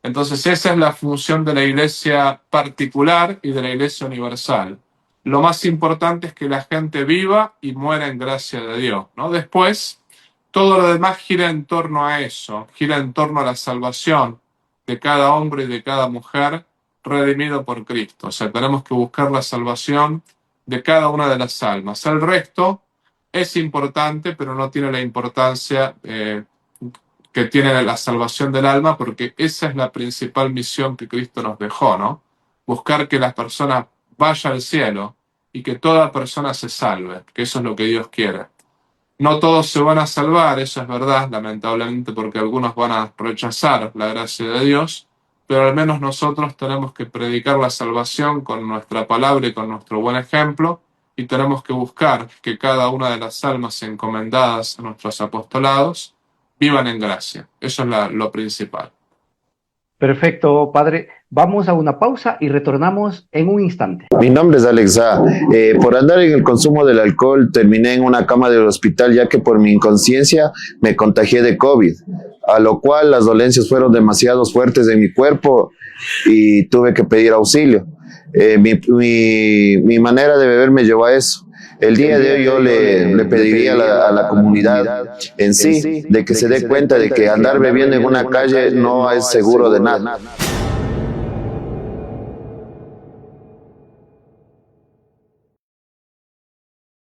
Entonces esa es la función de la Iglesia particular y de la Iglesia universal. Lo más importante es que la gente viva y muera en gracia de Dios, ¿no? Después, todo lo demás gira en torno a eso, gira en torno a la salvación de cada hombre y de cada mujer redimido por Cristo. O sea, tenemos que buscar la salvación de cada una de las almas. El resto es importante, pero no tiene la importancia que tiene la salvación del alma, porque esa es la principal misión que Cristo nos dejó, ¿no? Buscar que las personas vayan al cielo y que toda persona se salve, que eso es lo que Dios quiere. No todos se van a salvar, eso es verdad, lamentablemente, porque algunos van a rechazar la gracia de Dios, pero al menos nosotros tenemos que predicar la salvación con nuestra palabra y con nuestro buen ejemplo, y tenemos que buscar que cada una de las almas encomendadas a nuestros apostolados vivan en gracia. Eso es lo principal. Perfecto, padre. Vamos a una pausa y retornamos en un instante. Mi nombre es Alexa. Por andar en el consumo del alcohol terminé en una cama del hospital ya que por mi inconsciencia me contagié de COVID, a lo cual las dolencias fueron demasiado fuertes en mi cuerpo y tuve que pedir auxilio. Mi manera de beber me llevó a eso. El día de hoy yo le pediría a la comunidad en sí de que se dé cuenta de que andar bebiendo en una calle no es seguro de nada.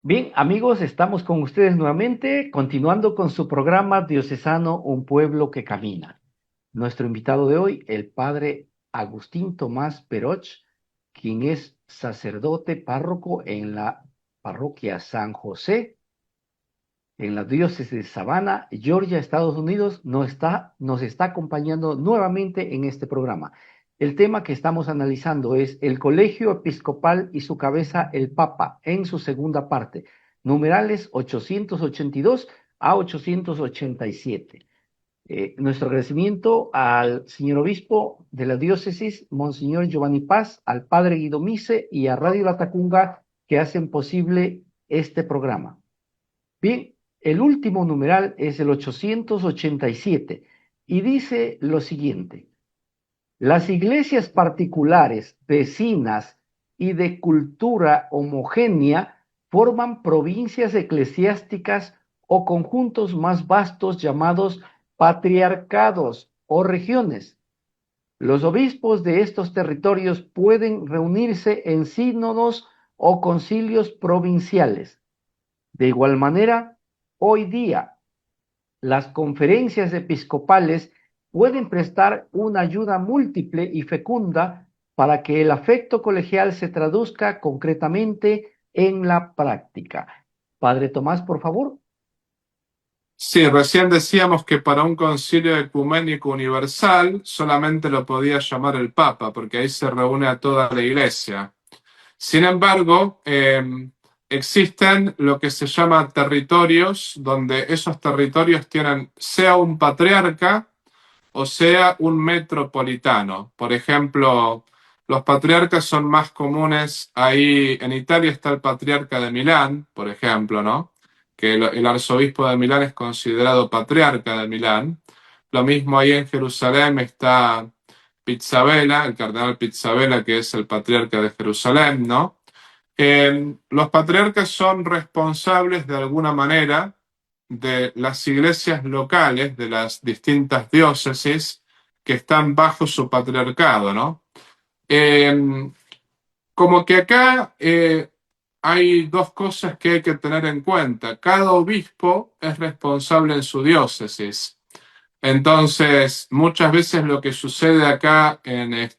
Bien, amigos, estamos con ustedes nuevamente, continuando con su programa diocesano Un Pueblo que Camina. Nuestro invitado de hoy, el padre Agustín Tomás Peroch, quien es sacerdote párroco en la parroquia San José, en la diócesis de Savannah, Georgia, Estados Unidos, nos está acompañando nuevamente en este programa. El tema que estamos analizando es el Colegio Episcopal y su cabeza, el Papa, en su segunda parte, numerales 882 a 887. Nuestro agradecimiento al señor obispo de la diócesis, Monseñor Giovanni Paz, al padre Guido Mise y a Radio Latacunga que hacen posible este programa. Bien, el último numeral es el 887 y dice lo siguiente: las iglesias particulares, vecinas y de cultura homogénea forman provincias eclesiásticas o conjuntos más vastos llamados patriarcados o regiones. Los obispos de estos territorios pueden reunirse en sínodos o concilios provinciales. De igual manera, hoy día, las conferencias episcopales pueden prestar una ayuda múltiple y fecunda para que el afecto colegial se traduzca concretamente en la práctica. Padre Tomás, por favor. Sí, recién decíamos que para un concilio ecuménico universal solamente lo podía llamar el Papa, porque ahí se reúne a toda la Iglesia. Sin embargo, existen lo que se llama territorios, donde esos territorios tienen sea un patriarca o sea un metropolitano. Por ejemplo, los patriarcas son más comunes ahí. En Italia está el patriarca de Milán, por ejemplo, ¿no? Que el arzobispo de Milán es considerado patriarca de Milán. Lo mismo ahí en Jerusalén está Pizzabella, el cardenal Pizzabella, que es el patriarca de Jerusalén, ¿no? Los patriarcas son responsables de alguna manera de las iglesias locales, de las distintas diócesis que están bajo su patriarcado, ¿no? Como que acá hay dos cosas que hay que tener en cuenta. Cada obispo es responsable en su diócesis. Entonces, muchas veces lo que sucede acá en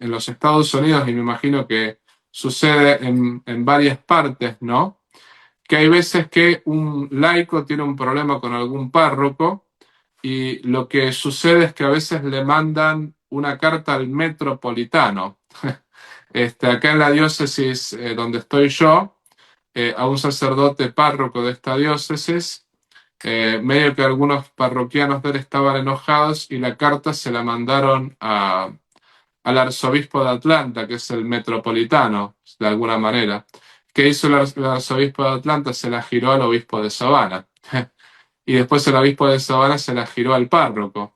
los Estados Unidos, y me imagino que sucede en varias partes, ¿no? Que hay veces que un laico tiene un problema con algún párroco y lo que sucede es que a veces le mandan una carta al metropolitano. Acá en la diócesis donde estoy yo, a un sacerdote párroco de esta diócesis, medio que algunos parroquianos de él estaban enojados y la carta se la mandaron al arzobispo de Atlanta, que es el metropolitano, de alguna manera. ¿Qué hizo el arzobispo de Atlanta? Se la giró al obispo de Savannah. Y después el obispo de Savannah se la giró al párroco.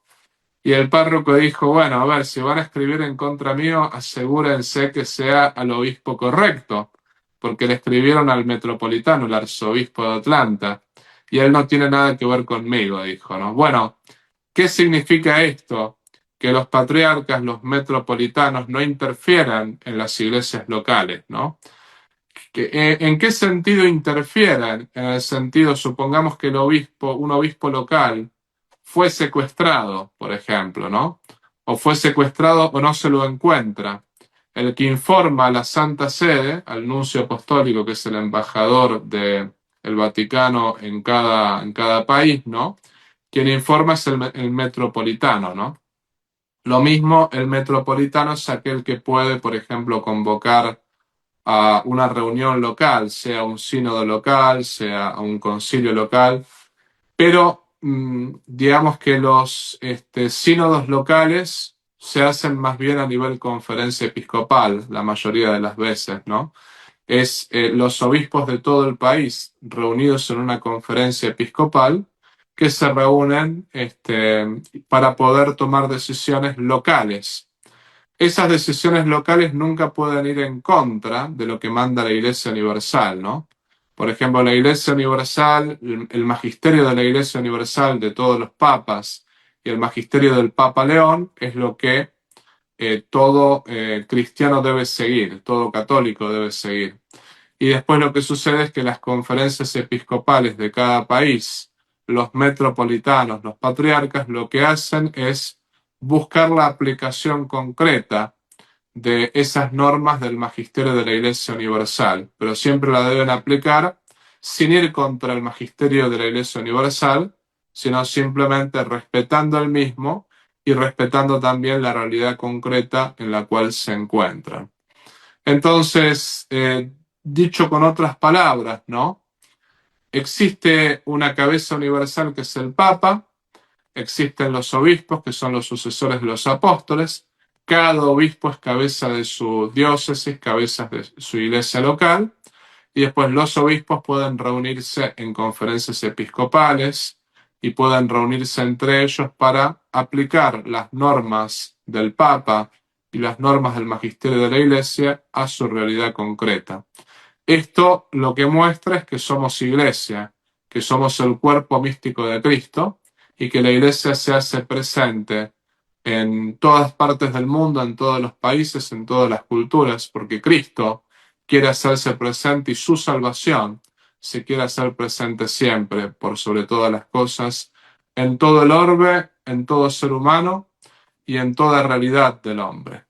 Y el párroco dijo, bueno, a ver, si van a escribir en contra mío, asegúrense que sea al obispo correcto, porque le escribieron al metropolitano, el arzobispo de Atlanta, y él no tiene nada que ver conmigo, dijo, ¿no? Bueno, ¿qué significa esto? Que los patriarcas, los metropolitanos, no interfieran en las iglesias locales, ¿no? ¿En qué sentido interfieren? En el sentido, supongamos que un obispo local fue secuestrado, por ejemplo, ¿no? O fue secuestrado o no se lo encuentra. El que informa a la Santa Sede, al nuncio apostólico, que es el embajador del Vaticano en cada país, ¿no? Quien informa es el metropolitano, ¿no? Lo mismo, el metropolitano es aquel que puede, por ejemplo, convocar a una reunión local, sea un sínodo local, sea un concilio local, pero digamos que los sínodos locales se hacen más bien a nivel conferencia episcopal, la mayoría de las veces, ¿no? Es los obispos de todo el país reunidos en una conferencia episcopal que se reúnen para poder tomar decisiones locales. Esas decisiones locales nunca pueden ir en contra de lo que manda la Iglesia Universal, ¿no? Por ejemplo, la Iglesia Universal, el magisterio de la Iglesia Universal de todos los papas y el magisterio del Papa León es lo que todo cristiano debe seguir, todo católico debe seguir. Y después lo que sucede es que las conferencias episcopales de cada país, los metropolitanos, los patriarcas, lo que hacen es buscar la aplicación concreta de esas normas del magisterio de la Iglesia Universal, pero siempre la deben aplicar sin ir contra el magisterio de la Iglesia Universal, sino simplemente respetando el mismo y respetando también la realidad concreta en la cual se encuentran. Entonces, dicho con otras palabras, ¿no? Existe una cabeza universal que es el Papa, existen los obispos que son los sucesores de los apóstoles, cada obispo es cabeza de su diócesis, cabeza de su iglesia local, y después los obispos pueden reunirse en conferencias episcopales y pueden reunirse entre ellos para aplicar las normas del Papa y las normas del magisterio de la Iglesia a su realidad concreta. Esto lo que muestra es que somos Iglesia, que somos el cuerpo místico de Cristo y que la Iglesia se hace presente en todas partes del mundo, en todos los países, en todas las culturas, porque Cristo quiere hacerse presente y su salvación se quiere hacer presente siempre, por sobre todas las cosas, en todo el orbe, en todo ser humano y en toda realidad del hombre.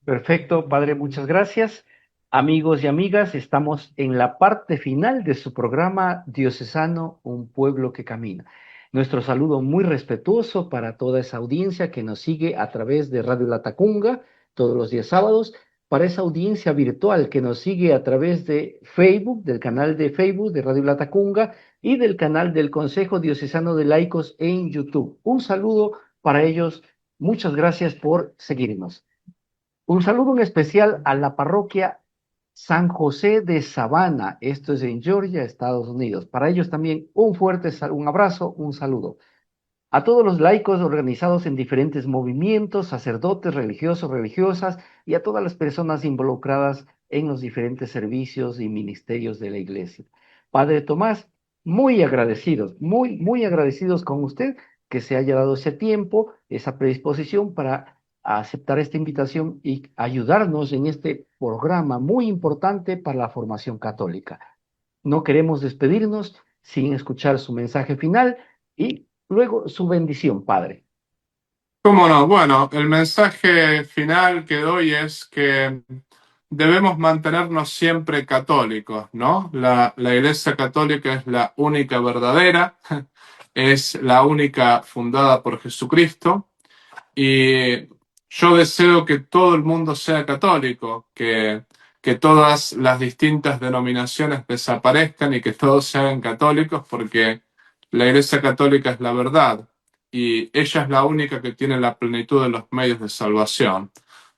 Perfecto, Padre, muchas gracias. Amigos y amigas, estamos en la parte final de su programa diocesano Un Pueblo que Camina. Nuestro saludo muy respetuoso para toda esa audiencia que nos sigue a través de Radio Latacunga todos los días sábados, para esa audiencia virtual que nos sigue a través de Facebook, del canal de Facebook de Radio Latacunga y del canal del Consejo Diocesano de Laicos en YouTube. Un saludo para ellos. Muchas gracias por seguirnos. Un saludo en especial a la parroquia San José de Savannah, esto es en Georgia, Estados Unidos. Para ellos también un abrazo, un saludo. A todos los laicos organizados en diferentes movimientos, sacerdotes, religiosos, religiosas y a todas las personas involucradas en los diferentes servicios y ministerios de la Iglesia. Padre Tomás, muy agradecidos, muy agradecidos con usted que se haya dado ese tiempo, esa predisposición para aceptar esta invitación y ayudarnos en este programa muy importante para la formación católica. No queremos despedirnos sin escuchar su mensaje final y luego su bendición, Padre. ¿Cómo no? Bueno, el mensaje final que doy es que debemos mantenernos siempre católicos, ¿no? La Iglesia Católica es la única verdadera, es la única fundada por Jesucristo y yo deseo que todo el mundo sea católico, que todas las distintas denominaciones desaparezcan y que todos sean católicos, porque la Iglesia Católica es la verdad y ella es la única que tiene la plenitud de los medios de salvación.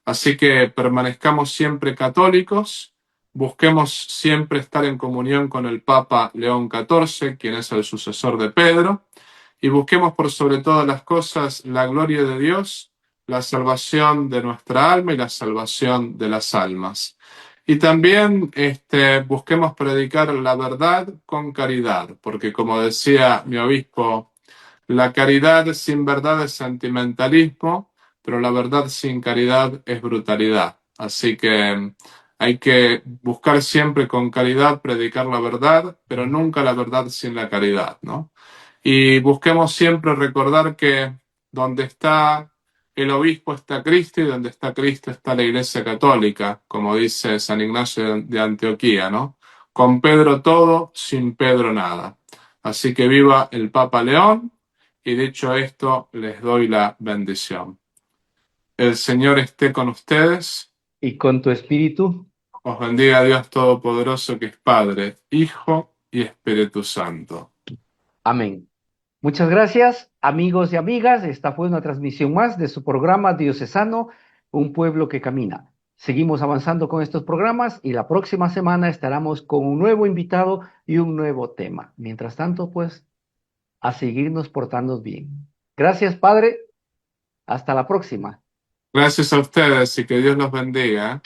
Así que permanezcamos siempre católicos, busquemos siempre estar en comunión con el Papa León XIV, quien es el sucesor de Pedro, y busquemos por sobre todas las cosas la gloria de Dios, la salvación de nuestra alma y la salvación de las almas. Y también busquemos predicar la verdad con caridad, porque como decía mi obispo, la caridad sin verdad es sentimentalismo, pero la verdad sin caridad es brutalidad. Así que hay que buscar siempre con caridad predicar la verdad, pero nunca la verdad sin la caridad, ¿no? Y busquemos siempre recordar que donde está el obispo está Cristo y donde está Cristo está la Iglesia Católica, como dice San Ignacio de Antioquía, ¿no? Con Pedro todo, sin Pedro nada. Así que viva el Papa León y dicho esto, les doy la bendición. El Señor esté con ustedes. Y con tu espíritu. Os bendiga Dios Todopoderoso, que es Padre, Hijo y Espíritu Santo. Amén. Muchas gracias, amigos y amigas. Esta fue una transmisión más de su programa diocesano, Un Pueblo que Camina. Seguimos avanzando con estos programas y la próxima semana estaremos con un nuevo invitado y un nuevo tema. Mientras tanto, pues, a seguirnos portando bien. Gracias, Padre. Hasta la próxima. Gracias a ustedes y que Dios los bendiga.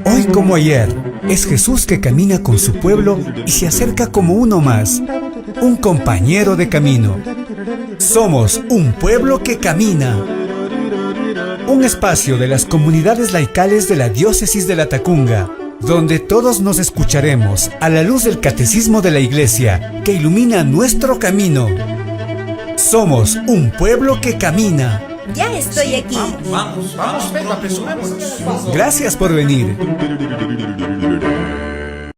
Hoy como ayer, es Jesús que camina con su pueblo y se acerca como uno más, un compañero de camino. Somos un pueblo que camina. Un espacio de las comunidades laicales de la Diócesis de Latacunga, donde todos nos escucharemos a la luz del Catecismo de la Iglesia que ilumina nuestro camino. Somos un pueblo que camina. Ya estoy aquí. Vamos, venga, apresurémonos. Gracias por venir.